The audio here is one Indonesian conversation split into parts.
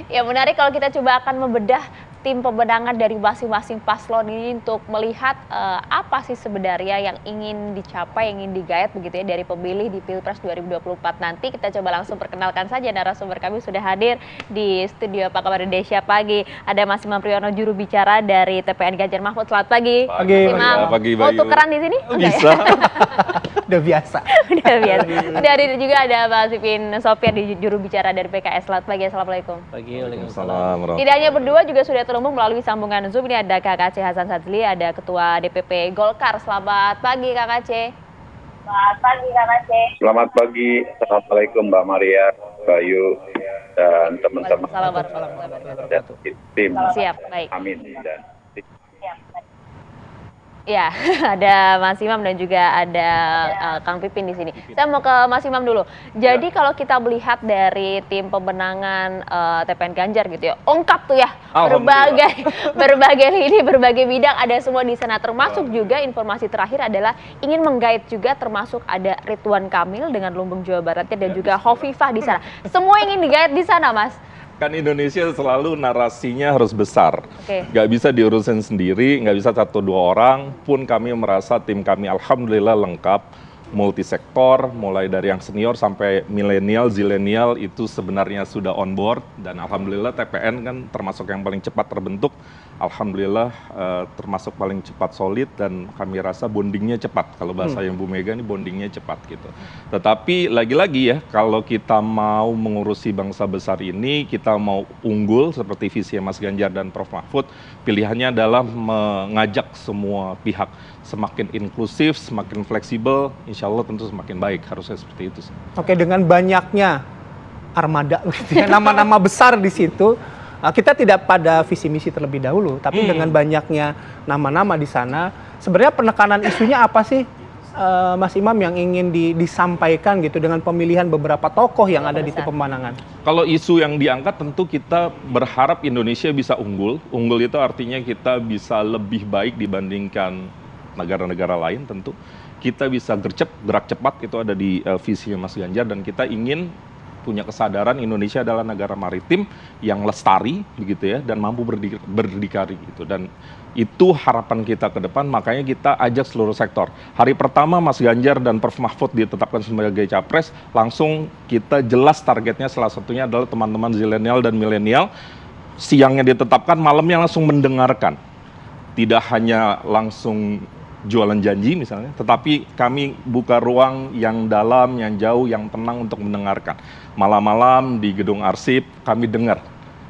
Ya menarik kalau kita coba akan membedah tim pemenangan dari masing-masing paslon ini untuk melihat apa sih sebenarnya yang ingin dicapai, yang ingin digayat begitu ya dari pemilih di Pilpres 2024 nanti. Kita coba langsung perkenalkan saja narasumber kami sudah hadir di studio Apa Kabar Indonesia Pagi. Ada Mas Imam Priyono, juru bicara dari TPN Ganjar Mahfud. Selamat pagi. Pagi, Mas Imam. pagi, Mau tukeran di sini? Bisa. Udah biasa. Udah biasa. Sudah hadir juga ada Mas Pipin Sopian, di juru bicara dari PKS. Selamat pagi, assalamualaikum. Pagi, Waalaikumsalam. Tidak hanya berdua, juga sudah terhubung melalui sambungan Zoom. Ini ada Kak Aceh Hasan Sadzili, ada Ketua DPP Golkar. Selamat pagi Kak Aceh. Selamat pagi Kak Aceh. Selamat pagi. Assalamualaikum Mbak Maria, Bayu, dan teman-teman. Waalaikumsalam warahmatullahi wabarakatuh. Dan tim. Siap, baik. Amin. Dan Ya, ada Mas Imam dan juga ada Kang Pipin di sini. Saya mau ke Mas Imam dulu. Jadi kalau kita melihat dari tim pemenangan TPN Ganjar gitu ya, ungkap tuh ya berbagai lini, berbagai bidang ada semua di sana. Termasuk juga informasi terakhir adalah ingin menggait juga, termasuk ada Ridwan Kamil dengan Lumbung Jawa Baratnya dan juga Hovifah di sana. Semua ingin digait di sana, Mas. Kan Indonesia selalu narasinya harus besar. Nggak bisa diurusin sendiri, nggak bisa satu dua orang. Pun kami merasa tim kami alhamdulillah lengkap, multisektor, mulai dari yang senior sampai milenial, zilenial itu sebenarnya sudah on board. Dan alhamdulillah TPN kan termasuk yang paling cepat terbentuk. Alhamdulillah termasuk paling cepat solid dan kami rasa bondingnya cepat. Kalau bahasa yang Bu Mega ini bondingnya cepat gitu. Tetapi lagi-lagi ya, kalau kita mau mengurusi bangsa besar ini, kita mau unggul seperti visi Mas Ganjar dan Prof Mahfud, pilihannya adalah mengajak semua pihak semakin inklusif, semakin fleksibel, insya Allah tentu semakin baik, harusnya seperti itu. Oke, dengan banyaknya armada, nama-nama besar di situ, kita tidak pada visi misi terlebih dahulu, tapi dengan banyaknya nama-nama di sana, sebenarnya penekanan isunya apa sih, Mas Imam, yang ingin disampaikan gitu dengan pemilihan beberapa tokoh yang ada di tim pemenangan? Kalau isu yang diangkat tentu kita berharap Indonesia bisa unggul. Unggul itu artinya kita bisa lebih baik dibandingkan negara-negara lain tentu. Kita bisa gercep, gerak cepat, itu ada di visi Mas Ganjar, dan kita ingin punya kesadaran Indonesia adalah negara maritim yang lestari begitu ya, dan mampu berdikari gitu. Dan itu harapan kita ke depan, makanya kita ajak seluruh sektor. Hari pertama Mas Ganjar dan Prof Mahfud ditetapkan sebagai capres, langsung kita jelas targetnya, salah satunya adalah teman-teman zilenial dan milenial. Siangnya ditetapkan, malamnya langsung mendengarkan. Tidak hanya langsung jualan janji misalnya, tetapi kami buka ruang yang dalam, yang jauh, yang tenang untuk mendengarkan. Malam-malam di gedung arsip kami dengar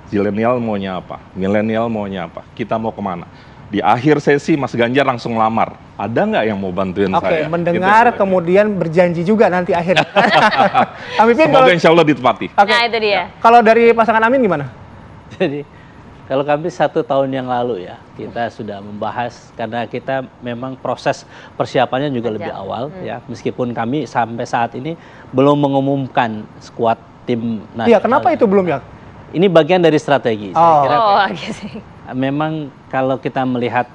zilenial maunya apa, milenial maunya apa, kita mau kemana. Di akhir sesi Mas Ganjar langsung lamar, ada nggak yang mau bantuin saya? Oke, mendengar gitu, kemudian berjanji juga nanti akhirnya. Semoga insya Allah ditepati. Nah itu dia. Kalau dari pasangan Amin gimana? Jadi kalau kami 1 tahun yang lalu ya, kita sudah membahas, karena kita memang proses persiapannya juga lebih awal ya, meskipun kami sampai saat ini belum mengumumkan skuad tim nasional. Iya, kenapa itu belum ya? Ini bagian dari strategi. Saya kira memang kalau kita melihat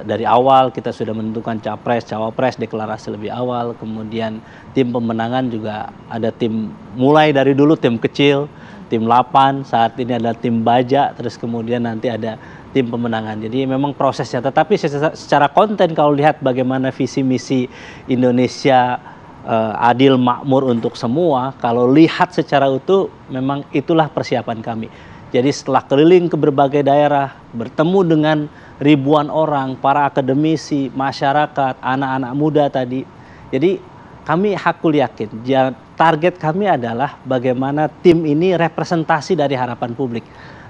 dari awal kita sudah menentukan capres, cawapres, deklarasi lebih awal, kemudian tim pemenangan juga ada tim, mulai dari dulu tim kecil, tim 8, saat ini ada tim baja, terus kemudian nanti ada tim pemenangan. Jadi memang prosesnya, tetapi secara konten kalau lihat bagaimana visi misi Indonesia adil makmur untuk semua, kalau lihat secara utuh memang itulah persiapan kami. Jadi setelah keliling ke berbagai daerah, bertemu dengan ribuan orang, para akademisi, masyarakat, anak-anak muda tadi. Jadi kami hakul yakin, target kami adalah bagaimana tim ini representasi dari harapan publik.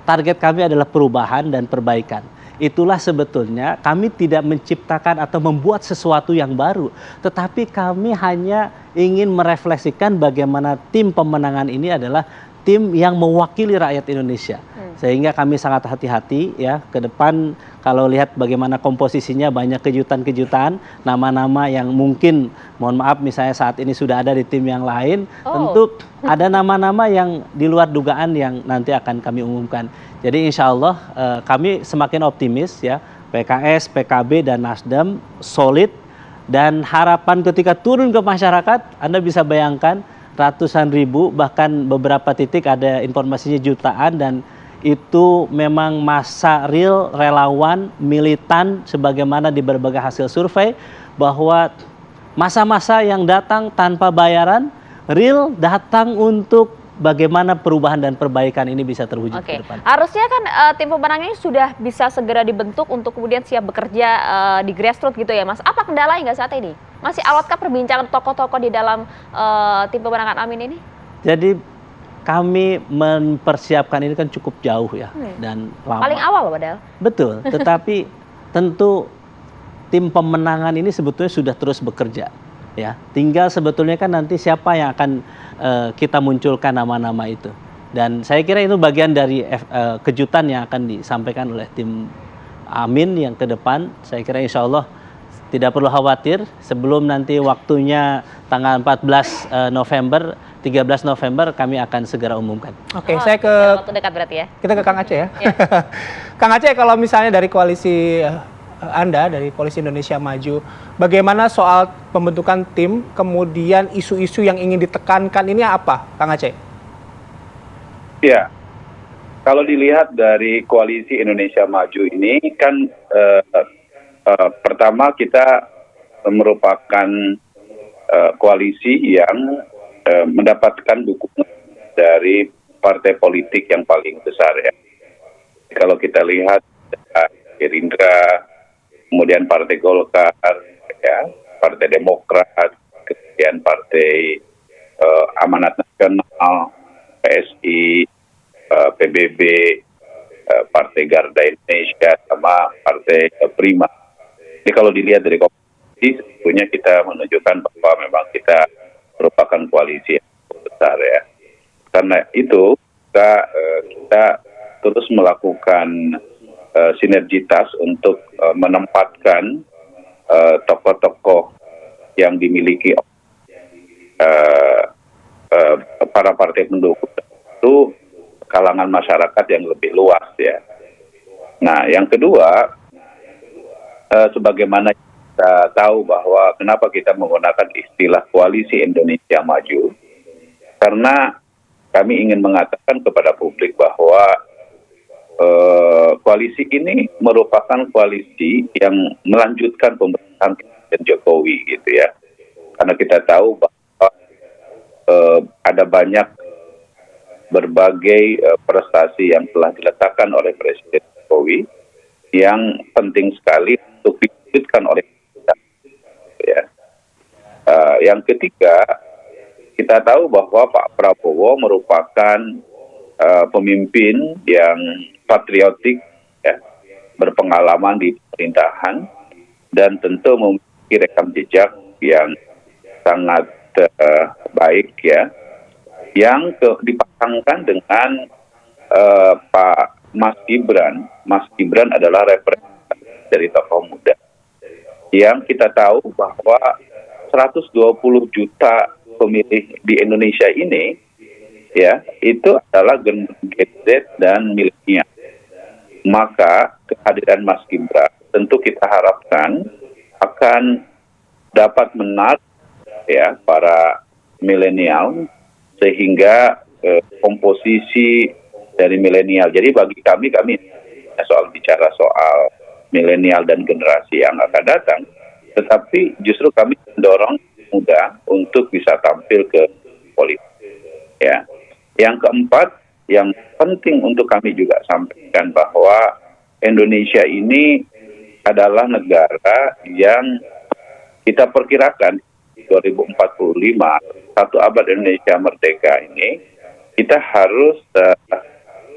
Target kami adalah perubahan dan perbaikan. Itulah sebetulnya kami tidak menciptakan atau membuat sesuatu yang baru, tetapi kami hanya ingin merefleksikan bagaimana tim pemenangan ini adalah tim yang mewakili rakyat Indonesia. Sehingga kami sangat hati-hati ya ke depan, kalau lihat bagaimana komposisinya banyak kejutan-kejutan, nama-nama yang mungkin, mohon maaf misalnya saat ini sudah ada di tim yang lain, tentu ada nama-nama yang di luar dugaan yang nanti akan kami umumkan. Jadi insya Allah kami semakin optimis ya, PKS, PKB dan Nasdem solid, dan harapan ketika turun ke masyarakat, Anda bisa bayangkan ratusan ribu, bahkan beberapa titik ada informasinya jutaan, dan itu memang masa real, relawan, militan, sebagaimana di berbagai hasil survei, bahwa masa-masa yang datang tanpa bayaran, real datang untuk bagaimana perubahan dan perbaikan ini bisa terwujud ke depan. Harusnya kan tim pemenang ini sudah bisa segera dibentuk untuk kemudian siap bekerja di grassroots gitu ya Mas. Apa kendalanya nggak saat ini? Masih alutkah perbincangan tokoh-tokoh di dalam tim pemenangan Amin ini? Jadi kami mempersiapkan ini kan cukup jauh ya dan lama. Paling awal padahal. Betul, tetapi tentu tim pemenangan ini sebetulnya sudah terus bekerja ya. Tinggal sebetulnya kan nanti siapa yang akan kita munculkan nama-nama itu. Dan saya kira itu bagian dari kejutan yang akan disampaikan oleh tim Amin yang ke depan. Saya kira insya Allah tidak perlu khawatir, sebelum nanti waktunya tanggal 14 November, 13 November kami akan segera umumkan. Oke, saya ke waktu dekat berarti ya. Kita ke Kang Aceh ya. Kang Aceh, kalau misalnya dari koalisi Anda, dari Koalisi Indonesia Maju, bagaimana soal pembentukan tim, kemudian isu-isu yang ingin ditekankan ini apa, Kang Aceh? Ya, kalau dilihat dari Koalisi Indonesia Maju ini kan pertama kita merupakan koalisi yang mendapatkan dukungan dari partai politik yang paling besar ya. Kalau kita lihat Gerindra, kemudian Partai Golkar, ya, Partai Demokrat, kemudian Partai Amanat Nasional, PSI, PBB, Partai Garda Indonesia, sama Partai Prima. Jadi kalau dilihat dari koalisi, sebetulnya kita menunjukkan bahwa memang kita merupakan koalisi yang besar ya. Karena itu kita terus melakukan sinergitas untuk menempatkan tokoh-tokoh yang dimiliki para partai pendukung itu kalangan masyarakat yang lebih luas ya. Nah, yang kedua, sebagaimana kita tahu bahwa kenapa kita menggunakan istilah Koalisi Indonesia Maju, karena kami ingin mengatakan kepada publik bahwa koalisi ini merupakan koalisi yang melanjutkan pemerintahan Presiden Jokowi gitu ya. Karena kita tahu bahwa ada banyak berbagai prestasi yang telah diletakkan oleh Presiden Jokowi yang penting sekali untuk diwujudkan oleh kita. Ya. Yang ketiga, kita tahu bahwa Pak Prabowo merupakan pemimpin yang patriotik, ya, berpengalaman di pemerintahan, dan tentu memiliki rekam jejak yang sangat baik ya, yang dipasangkan dengan Pak Mas Gibran. Mas Gibran adalah representasi dari tokoh muda yang kita tahu bahwa 120 juta pemilih di Indonesia ini ya, itu adalah Gen Z dan milenial. Maka kehadiran Mas Gibran tentu kita harapkan akan dapat menarik ya para milenial, sehingga komposisi dari milenial. Jadi bagi kami bicara soal milenial dan generasi yang akan datang, tetapi justru kami mendorong muda untuk bisa tampil ke politik. Ya. Yang keempat, yang penting untuk kami juga sampaikan bahwa Indonesia ini adalah negara yang kita perkirakan 2045, satu abad Indonesia merdeka ini, kita harus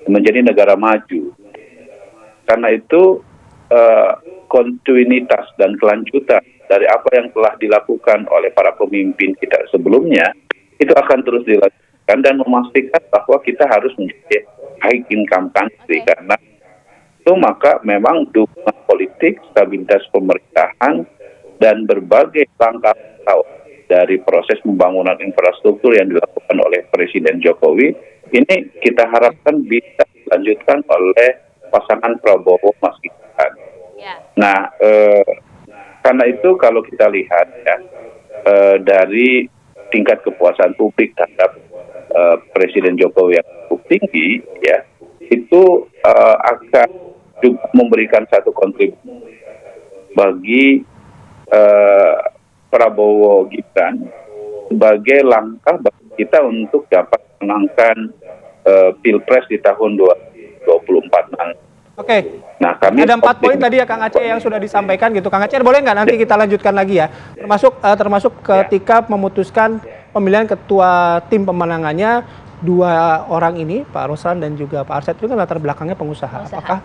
menjadi negara maju. Karena itu kontinuitas dan kelanjutan dari apa yang telah dilakukan oleh para pemimpin kita sebelumnya itu akan terus dilakukan dan memastikan bahwa kita harus menjadi high income country. Karena itu maka memang dukungan politik, stabilitas pemerintahan, dan berbagai langkah dari proses pembangunan infrastruktur yang dilakukan oleh Presiden Jokowi ini kita harapkan bisa dilanjutkan oleh pasangan Prabowo Mas Gibran. Nah, karena itu kalau kita lihat ya, dari tingkat kepuasan publik terhadap Presiden Jokowi yang cukup tinggi ya, itu akan juga memberikan satu kontribusi bagi Prabowo Gibran sebagai langkah bagi kita untuk dapat menangkan Pilpres di tahun 2024 nanti. Oke. Nah, kami ada 4 poin tadi ya Kang Aceh yang sudah disampaikan gitu. Kang Aceh boleh nggak nanti kita lanjutkan lagi ya? Termasuk ketika memutuskan pemilihan ketua tim pemenangannya, 2 orang ini, Pak Roslan dan juga Pak Arsyad, itu kan latar belakangnya pengusaha. Apakah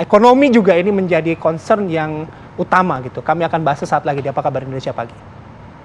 ekonomi juga ini menjadi concern yang utama gitu? Kami akan bahas sesaat lagi di Apa Kabar Indonesia Pagi.